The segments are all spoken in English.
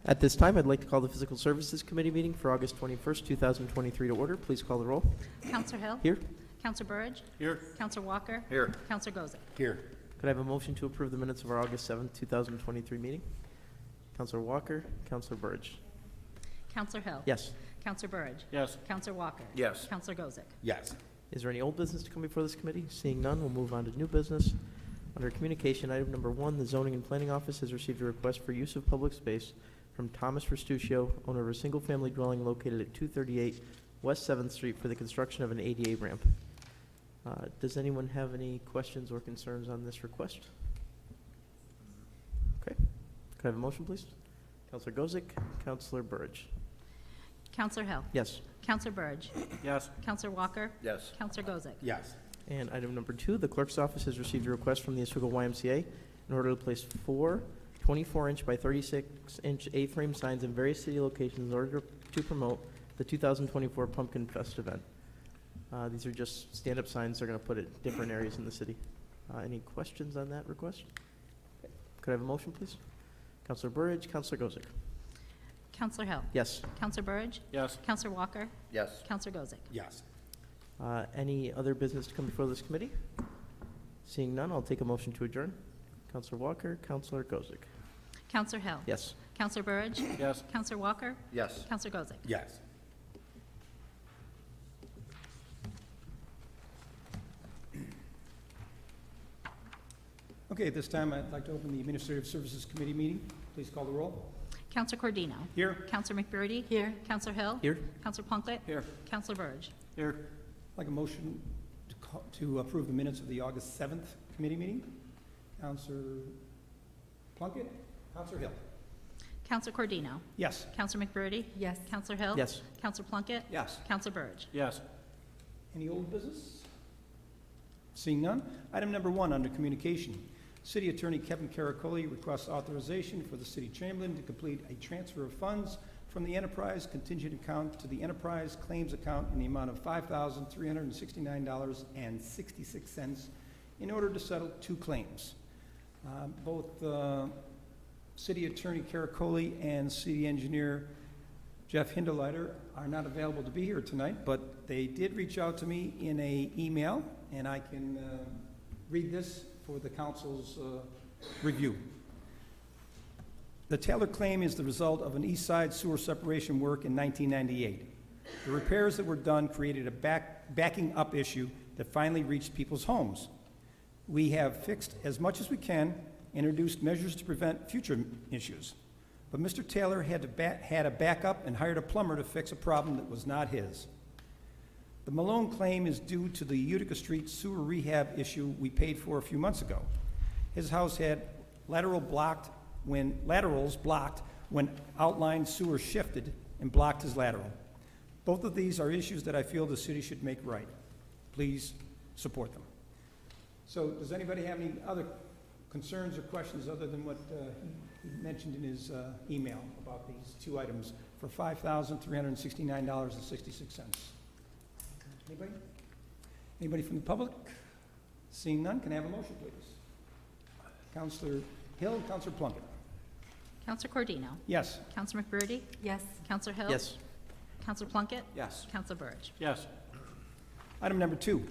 At this time, I'd like to call the Physical Services Committee meeting for August 21st, 2023 to order. Please call the roll. Counselor Hill? Here. Counselor Burridge? Here. Counselor Walker? Here. Counselor Gozick? Here. Could I have a motion to approve the minutes of our August 7th, 2023 meeting? Counselor Walker, Counselor Burridge. Counselor Hill? Yes. Counselor Burridge? Yes. Counselor Walker? Yes. Counselor Gozick? Yes. Is there any old business to come before this committee? Seeing none, we'll move on to new business. Under communication, item number 1, the Zoning and Planning Office has received a request for use of public space from Thomas Restuccio, owner of a single-family dwelling located at 238 West 7th Street for the construction of an ADA ramp. Does anyone have any questions or concerns on this request? Okay. Could I have a motion, please? Counselor Gozick, Counselor Burridge. Counselor Hill? Yes. Counselor Burridge? Yes. Counselor Walker? Yes. Counselor Gozick? Yes. And item number 2, the clerk's office has received a request from the Oswego YMCA in order to place 4 24-inch by 36-inch A-frame signs in various city locations in order to promote the 2024 Pumpkin Fest event. These are just stand-up signs they're going to put at different areas in the city. Any questions on that request? Okay. Could I have a motion, please? Counselor Burridge, Counselor Gozick. Counselor Hill? Yes. Counselor Burridge? Yes. Counselor Walker? Yes. Counselor Gozick? Yes. Any other business to come before this committee? Seeing none, I'll take a motion to adjourn. Counselor Walker, Counselor Gozick. Counselor Hill? Yes. Counselor Burridge? Yes. Counselor Walker? Yes. Counselor Gozick? Yes. Okay, at this time, I'd like to open the Administrative Services Committee meeting. Please call the roll. Counselor Cordino? Here. Counselor McBurney? Here. Counselor Hill? Here. Counselor Plunkett? Here. Counselor Burridge? Here. I'd like a motion to approve the minutes of the August 7th committee meeting. Counselor Plunkett, Counselor Hill. Counselor Cordino? Yes. Counselor McBurney? Yes. Counselor Hill? Yes. Counselor Plunkett? Yes. Counselor Burridge? Yes. Any old business? Seeing none. Item number 1 under communication. City Attorney Kevin Caracoli requests authorization for the City Chamberlain to complete a transfer of funds from the Enterprise contingent account to the Enterprise claims account in the amount of $5,369.66 in order to settle 2 claims. Both City Attorney Caracoli and City Engineer Jeff Hinderleiter are not available to be here tonight, but they did reach out to me in an email, and I can read this for the council's review. The Taylor claim is the result of an east side sewer separation work in 1998. The repairs that were done created a backing up issue that finally reached people's homes. We have fixed as much as we can, introduced measures to prevent future issues. But Mr. Taylor had a backup and hired a plumber to fix a problem that was not his. The Malone claim is due to the Utica Street sewer rehab issue we paid for a few months ago. His house had laterals blocked when outlined sewer shifted and blocked his lateral. Both of these are issues that I feel the city should make right. Please support them. So does anybody have any other concerns or questions other than what he mentioned in his email about these 2 items for $5,369.66? Anybody? Anybody from the public? Seeing none, can I have a motion, please? Counselor Hill, Counselor Plunkett. Counselor Cordino? Yes. Counselor McBurney? Yes. Counselor Hill? Yes. Counselor Plunkett? Yes. Counselor Burridge? Yes. Item number 2,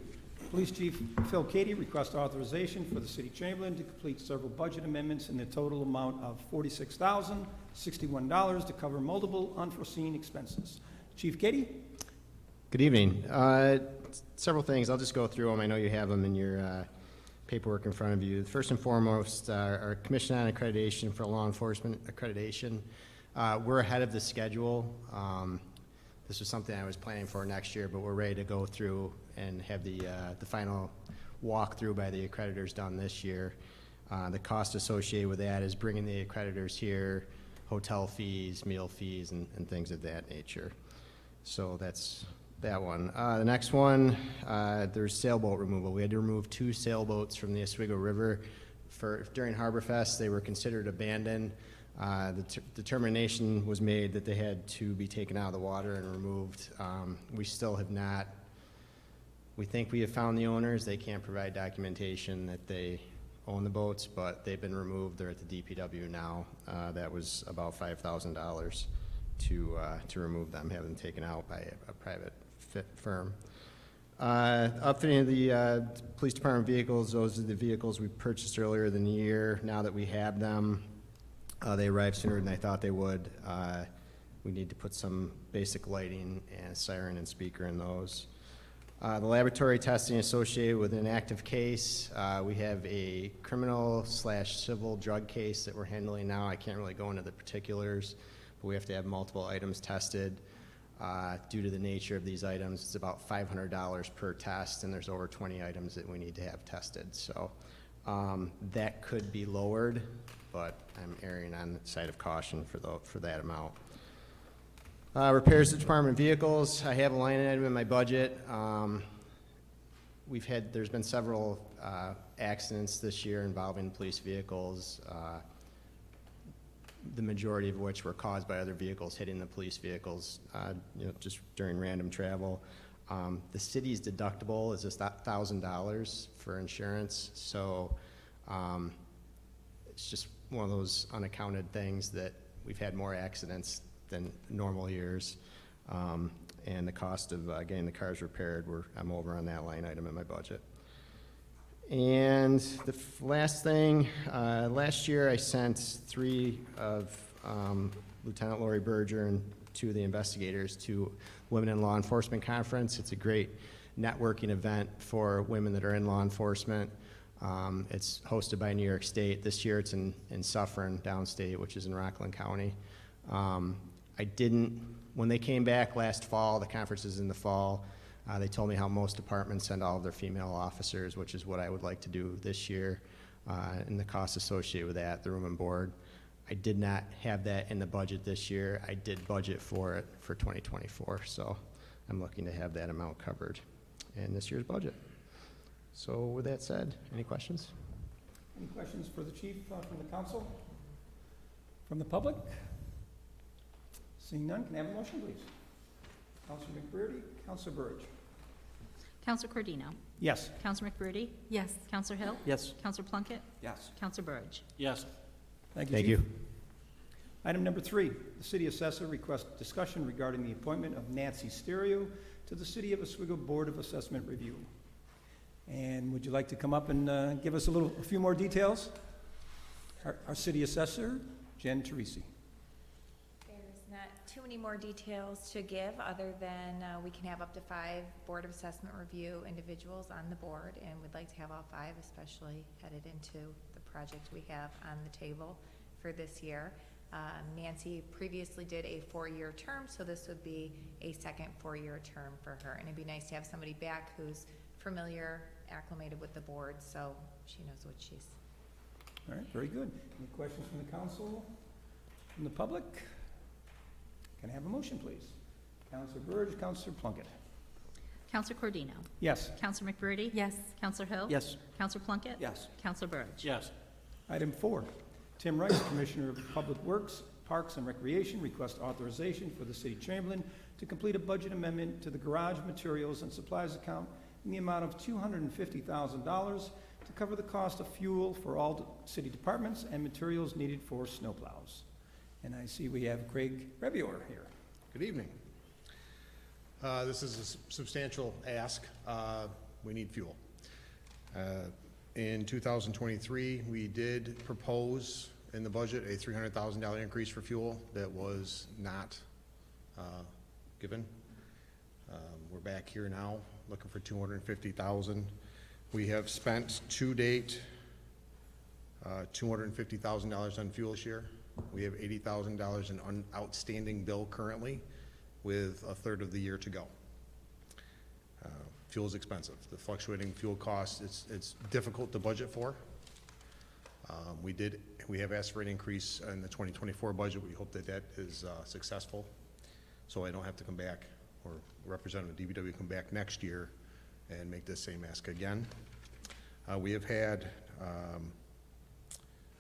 Police Chief Phil Cady requests authorization for the City Chamberlain to complete several budget amendments in the total amount of $46,061 to cover multiple unforeseen expenses. Chief Cady? Good evening. Several things. I'll just go through them. I know you have them in your paperwork in front of you. First and foremost, our Commission on Accreditation for Law Enforcement Accreditation. We're ahead of the schedule. This was something I was planning for next year, but we're ready to go through and have the final walkthrough by the accreditors done this year. The cost associated with that is bringing the accreditors here, hotel fees, meal fees, and things of that nature. So that's that one. The next one, there's sailboat removal. We had to remove 2 sailboats from the Oswego River during Harbor Fest. They were considered abandoned. The determination was made that they had to be taken out of the water and removed. We still have not. We think we have found the owners. They can't provide documentation that they own the boats, but they've been removed. They're at the DPW now. That was about $5,000 to remove them, have them taken out by a private firm. Upfitting of the police department vehicles, those are the vehicles we purchased earlier in the year. Now that we have them, they arrived sooner than I thought they would. We need to put some basic lighting and siren and speaker in those. The laboratory testing associated with an active case. We have a criminal/civil drug case that we're handling now. I can't really go into the particulars, but we have to have multiple items tested. Due to the nature of these items, it's about $500 per test, and there's over 20 items that we need to have tested. So that could be lowered, but I'm erring on the side of caution for that amount. Repairs to department vehicles. I have a line item in my budget. There's been several accidents this year involving police vehicles. The majority of which were caused by other vehicles hitting the police vehicles, just during random travel. The city's deductible is just $1,000 for insurance, so it's just one of those unaccounted things that we've had more accidents than normal years, and the cost of getting the cars repaired, I'm over on that line item in my budget. And the last thing, last year I sent 3 of Lieutenant Lori Berger and 2 of the investigators to Women in Law Enforcement Conference. It's a great networking event for women that are in law enforcement. It's hosted by New York State. This year it's in Suffern, downstate, which is in Rockland County. When they came back last fall, the conference is in the fall, they told me how most departments send all of their female officers, which is what I would like to do this year, and the costs associated with that, the room and board. I did not have that in the budget this year. I did budget for it for 2024, so I'm looking to have that amount covered in this year's budget. So with that said, any questions? Any questions for the chief from the council? From the public? Seeing none, can I have a motion, please? Councilor McBurney, Councilor Burge. Counselor Cordino? Yes. Counselor McBurney? Yes. Counselor Hill? Yes. Counselor Plunkett? Yes. Counselor Burge? Yes. Thank you, Thank Chief. you. Item number 3, the city assessor requests discussion regarding the appointment of Nancy Stereo to the City of Oswego Board of Assessment Review. And would you like to come up and give us a few more details? Our city assessor, Jen Teresi. There's not too many more details to give, other than we can have up to 5 Board of Assessment Review individuals on the board, and we'd like to have all 5, especially headed into the project we have on the table for this year. Nancy previously did a 4-year term, so this would be a second 4-year term for her. And it'd be nice to have somebody back who's familiar, acclimated with the board, so she knows what she's. All right, very good. Any questions from the council, from the public? Can I have a motion, please? Councilor Burge, Councilor Plunkett. Counselor Cordino? Yes. Counselor McBurney? Yes. Counselor Hill? Yes. Counselor Plunkett? Yes. Counselor Burge? Yes. Item 4, Tim Rice, Commissioner of Public Works, Parks and Recreation, requests authorization for the City Chamberlain to complete a budget amendment to the garage materials and supplies account in the amount of $250,000 to cover the cost of fuel for all city departments and materials needed for snowplows. And I see we have Craig Revior here. Good evening. This is a substantial ask. We need fuel. In 2023, we did propose in the budget a $300,000 increase for fuel that was not given. We're back here now looking for $250,000. We have spent to date $250,000 on fuel this year. We have $80,000 in outstanding bill currently, with a third of the year to go. Fuel is expensive. The fluctuating fuel costs, it's difficult to budget for. We have asked for an increase in the 2024 budget. We hope that that is successful, so I don't have to come back, or Representative DBW come back next year and make this same ask again. We have had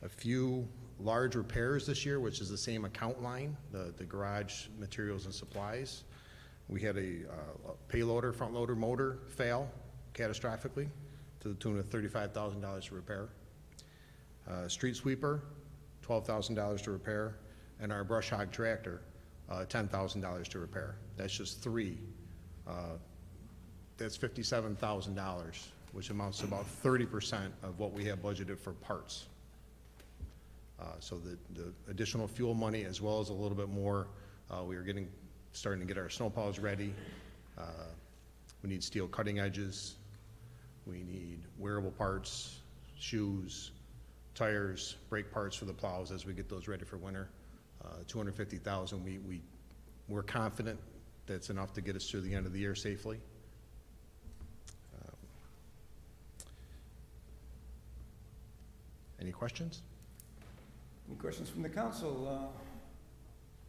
a few large repairs this year, which is the same account line, the garage materials and supplies. We had a payloader, front loader motor fail catastrophically to the tune of $35,000 to repair. Street sweeper, $12,000 to repair, and our brush hog tractor, $10,000 to repair. That's just three. That's $57,000, which amounts to about 30% of what we have budgeted for parts. So the additional fuel money, as well as a little bit more, we are starting to get our snowplows ready. We need steel cutting edges. We need wearable parts, shoes, tires, brake parts for the plows as we get those ready for winter. $250,000, we're confident that's enough to get us through the end of the year safely. Any questions? Any questions from the council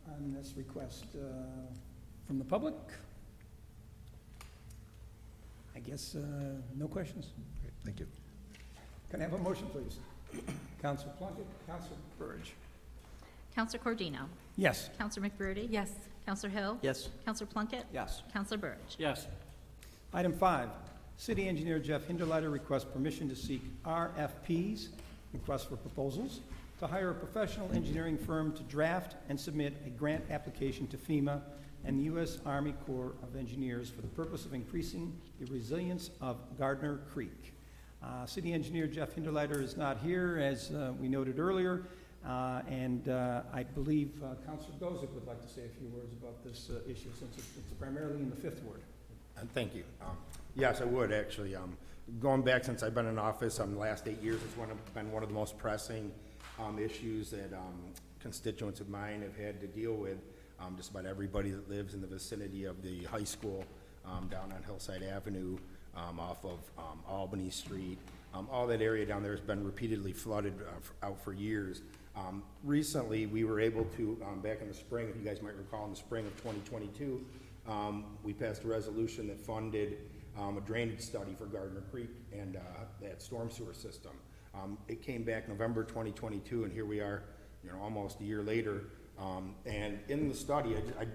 on this request? From the public? I guess no questions. Great, thank you. Can I have a motion, please? Council Plunkett, Council Burge. Counselor Cordino? Yes. Counselor McBurdy? Yes. Counselor Hill? Yes. Counselor Plunkett? Yes. Counselor Burge? Yes. Item 5, City Engineer Jeff Hinderleiter requests permission to seek RFPs, requests for proposals, to hire a professional engineering firm to draft and submit a grant application to FEMA and the U.S. Army Corps of Engineers for the purpose of increasing the resilience of Gardner Creek. City Engineer Jeff Hinderleiter is not here, as we noted earlier, and I believe Councilor Gozick would like to say a few words about this issue, since it's primarily in the Fifth Ward. Thank you. Yes, I would, actually. Going back since I've been in office, the last 8 years, it's been one of the most pressing issues that constituents of mine have had to deal with. Just about everybody that lives in the vicinity of the high school down on Hillside Avenue, off of Albany Street, all that area down there has been repeatedly flooded out for years. Recently, we were able to, back in the spring, if you guys might recall, in the spring of 2022, we passed a resolution that funded a drainage study for Gardner Creek and that storm sewer system. It came back November 2022, and here we are, almost a year later. And in the study,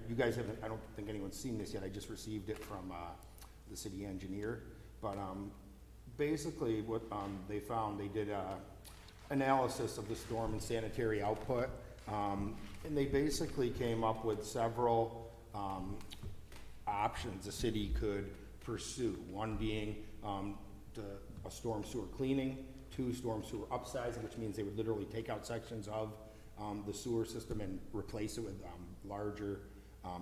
you guys haven't, I don't think anyone's seen this yet. I just received it from the city engineer. But basically, what they found, they did analysis of the storm and sanitary output, and they basically came up with several options the city could pursue. One being a storm sewer cleaning, 2, storm sewer upsizing, which means they would literally take out sections of the sewer system and replace it with larger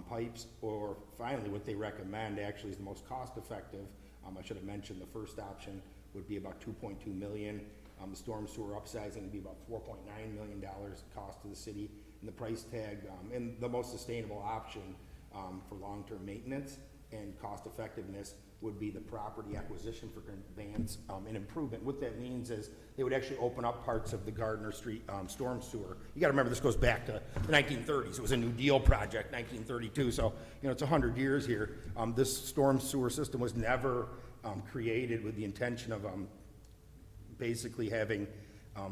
pipes. Or finally, what they recommend actually is the most cost-effective. I should have mentioned the first option would be about $2.2 million. The storm sewer upsizing would be about $4.9 million cost to the city, and the price tag, and the most sustainable option for long-term maintenance and cost effectiveness would be the property acquisition for advance and improvement. What that means is they would actually open up parts of the Gardner Street storm sewer. You gotta remember, this goes back to the 1930s. It was a New Deal project, 1932, so it's 100 years here. This storm sewer system was never created with the intention of basically having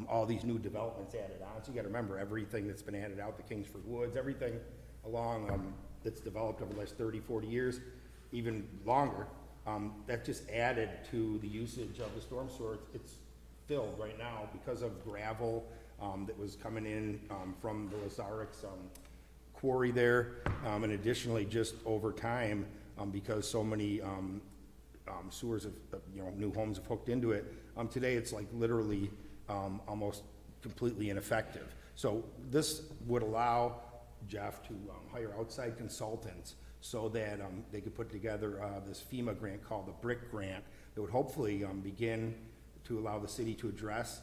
all these new developments added on. So you gotta remember, everything that's been added out, the Kingsford Woods, everything along that's developed over the last 30, 40 years, even longer, that just added to the usage of the storm sewer. It's filled right now because of gravel that was coming in from the Lazarix quarry there, and additionally, just over time, because so many sewers have, new homes have hooked into it, today it's like literally almost completely ineffective. So this would allow Jeff to hire outside consultants so that they could put together this FEMA grant called the BRIC grant that would hopefully begin to allow the city to address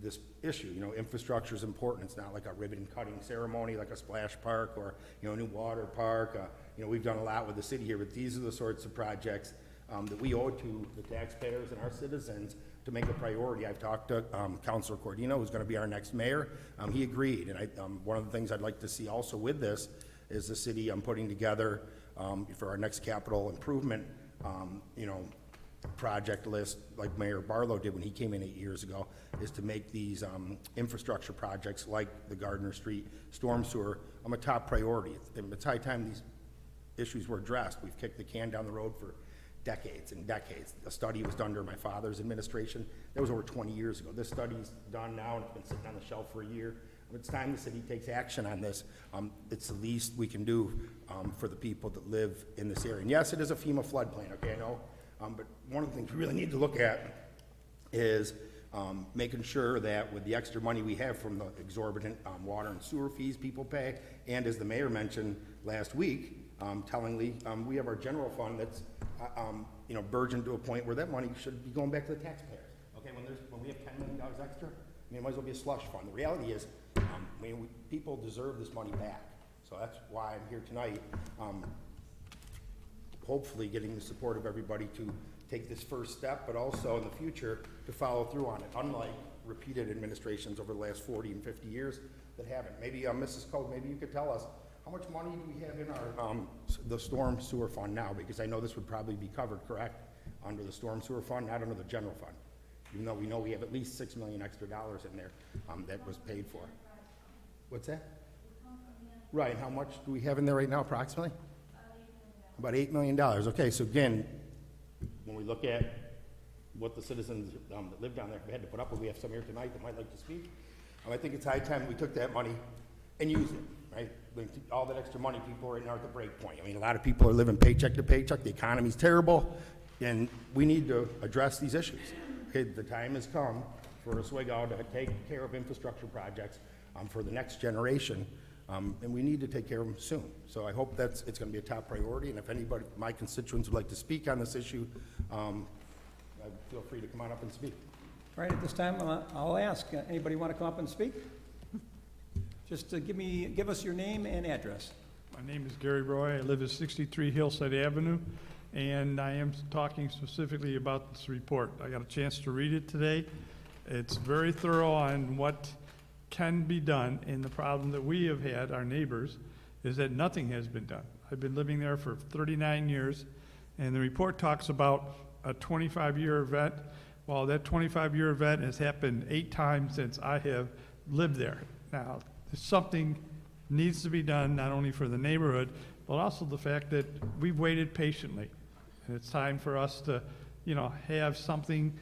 this issue. Infrastructure is important. It's not like a ribbon cutting ceremony like a splash park or a new water park. We've done a lot with the city here, but these are the sorts of projects that we owe to the taxpayers and our citizens to make a priority. I've talked to Councilor Cordino, who's going to be our next mayor. He agreed, and one of the things I'd like to see also with this is the city putting together for our next capital improvement, project list like Mayor Barlow did when he came in 8 years ago, is to make these infrastructure projects like the Gardner Street storm sewer a top priority. It's high time these issues were addressed. We've kicked the can down the road for decades and decades. A study was done during my father's administration. That was over 20 years ago. This study's done now, and it's been sitting on the shelf for a year. It's time the city takes action on this. It's the least we can do for the people that live in this area. And yes, it is a FEMA floodplain, okay, I know. But one of the things we really need to look at is making sure that with the extra money we have from the exorbitant water and sewer fees people pay, and as the mayor mentioned last week, tellingly, we have our general fund that's, you know, burgeoned to a point where that money should be going back to the taxpayers. Okay, when we have $10 million extra, I mean, it might as well be a slush fund. The reality is, people deserve this money back. So that's why I'm here tonight, hopefully getting the support of everybody to take this first step, but also in the future to follow through on it, unlike repeated administrations over the last 40 and 50 years that haven't. Maybe, Mrs. Cole, maybe you could tell us, how much money do we have in our, the storm sewer fund now? Because I know this would probably be covered, correct, under the storm sewer fund, not under the general fund. Even though we know we have at least $6 million extra in there, that was paid for. What's that? Right, and how much do we have in there right now approximately? About $8 million. Okay, so again, when we look at what the citizens that live down there had to put up with, we have some here tonight that might like to speak. I think it's high time we took that money and used it, right? Like, all that extra money, people right now are at the break point. I mean, a lot of people are living paycheck to paycheck. The economy's terrible, and we need to address these issues. Okay, the time has come for Oswego to take care of infrastructure projects for the next generation, and we need to take care of them soon. So I hope it's going to be a top priority, and if anybody, my constituents, would like to speak on this issue, feel free to come on up and speak. Right, at this time, I'll ask, anybody want to come up and speak? Just give us your name and address. My name is Gary Roy. I live at 63 Hillside Avenue, and I am talking specifically about this report. I got a chance to read it today. It's very thorough on what can be done, and the problem that we have had, our neighbors, is that nothing has been done. I've been living there for 39 years, and the report talks about a 25-year event. Well, that 25-year event has happened 8 times since I have lived there. Now, something needs to be done, not only for the neighborhood, but also the fact that we've waited patiently. And it's time for us to, you know, have something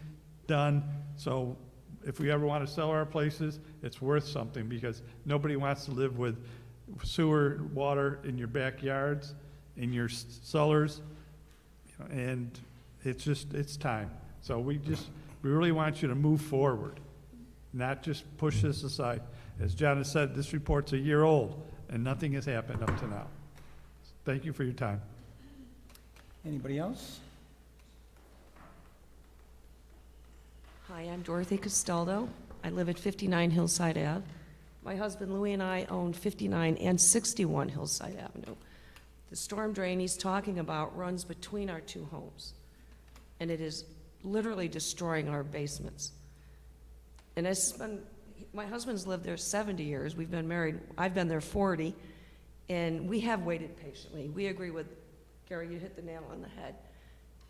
done. So if we ever want to sell our places, it's worth something, because nobody wants to live with sewer water in your backyards, in your cellars, you know, and it's time. So we really want you to move forward, not just push this aside. As John has said, this report's a year old, and nothing has happened up to now. Thank you for your time. Anybody else? Hi, I'm Dorothy Castaldo. I live at 59 Hillside Ave. My husband Louis and I own 59 and 61 Hillside Avenue. The storm drain he's talking about runs between our 2 homes, and it is literally destroying our basements. And my husband's lived there 70 years. We've been married. I've been there 40, and we have waited patiently. We agree with Gary. You hit the nail on the head.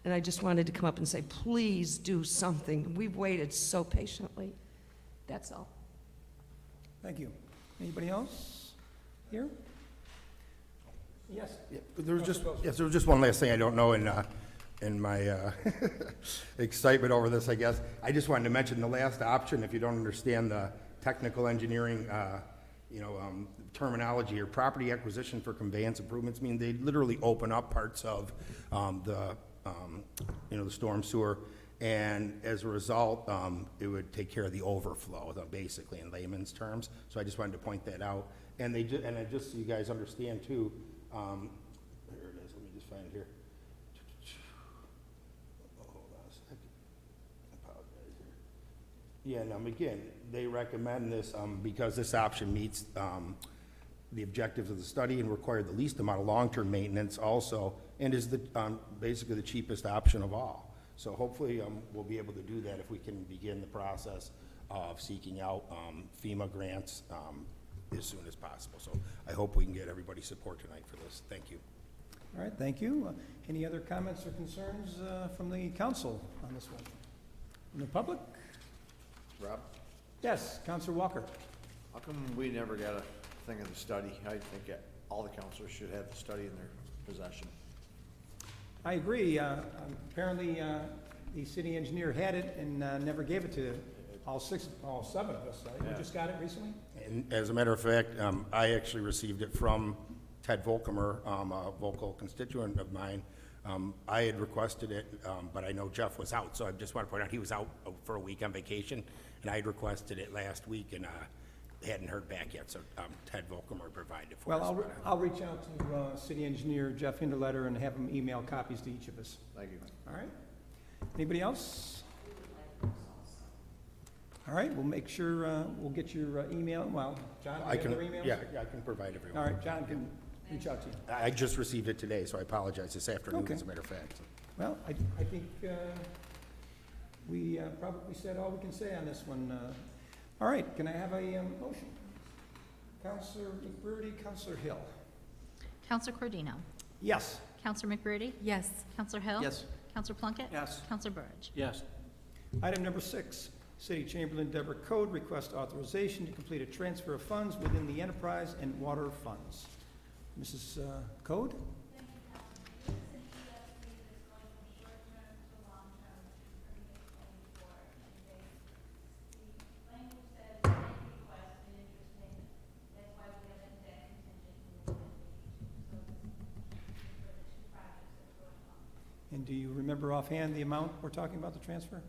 And I just wanted to come up and say, please do something. We've waited so patiently. That's all. Thank you. Anybody else here? Yes. Yeah, there was just one last thing I don't know in my excitement over this, I guess. I just wanted to mention the last option, if you don't understand the technical engineering, terminology, or property acquisition for conveyance improvements, mean they literally open up parts of the storm sewer, and as a result, it would take care of the overflow, basically in layman's terms. So I just wanted to point that out. And just so you guys understand too, here it is, let me just find it here. Hold on a second. I apologize here. Yeah, and again, they recommend this because this option meets the objectives of the study and required the least amount of long-term maintenance also, and is basically the cheapest option of all. So hopefully we'll be able to do that if we can begin the process of seeking out FEMA grants as soon as possible. So I hope we can get everybody's support tonight for this. Thank you. All right, thank you. Any other comments or concerns from the council on this one? From the public? Rob, Yes, Councilor Walker. how come we never got a thing of the study? I think all the councilors should have the study in their possession. I agree. Apparently, the city engineer had it and never gave it to all seven of us. You just got it recently? And as a matter of fact, I actually received it from Ted Volkemer, a vocal constituent of mine. I had requested it, but I know Jeff was out, so I just want to point out, he was out for a week on vacation, and I had requested it last week and hadn't heard back yet, so Ted Volkemer provided it for us. Well, I'll reach out to city engineer Jeff Hindeletter and have him email copies to each of us. Thank you. All right? Anybody else? All right, we'll make sure, we'll get your email. Well, John, I do you can, have their emails? yeah, I can provide everyone. All right, John can reach out to you. I just received it today, so I apologize, this afternoon, Okay. as a matter of fact. Well, I think we probably said all we can say on this one. All right, can I have a motion? Counselor McBurdy, Counselor Hill. Counselor Cordino? Yes. Counselor McBurdy? Yes. Counselor Hill? Yes. Counselor Plunkett? Yes. Counselor Burge? Yes. Item number 6, City Chamberlain Deborah Code request authorization to complete a transfer of funds within the enterprise and water funds. Mrs. Code? And do you remember offhand the amount we're talking about, the transfer?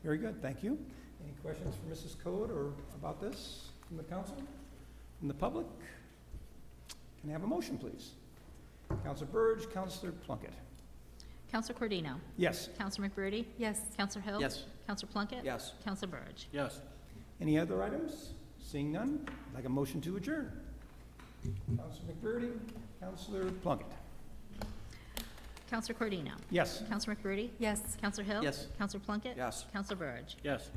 Very good, thank you. Any questions for Mrs. Code or about this from the council, from the public? Can I have a motion, please? Counselor Burge, Counselor Plunkett. Counselor Cordino? Yes. Counselor McBurdy? Yes. Counselor Hill? Yes. Counselor Plunkett? Yes. Counselor Burge? Yes. Any other items? Seeing none, I'd like a motion to adjourn. Counselor McBurdy, Counselor Plunkett. Counselor Cordino? Yes. Counselor McBurdy? Yes. Counselor Hill? Yes. Counselor Plunkett? Yes. Counselor Burge? Yes.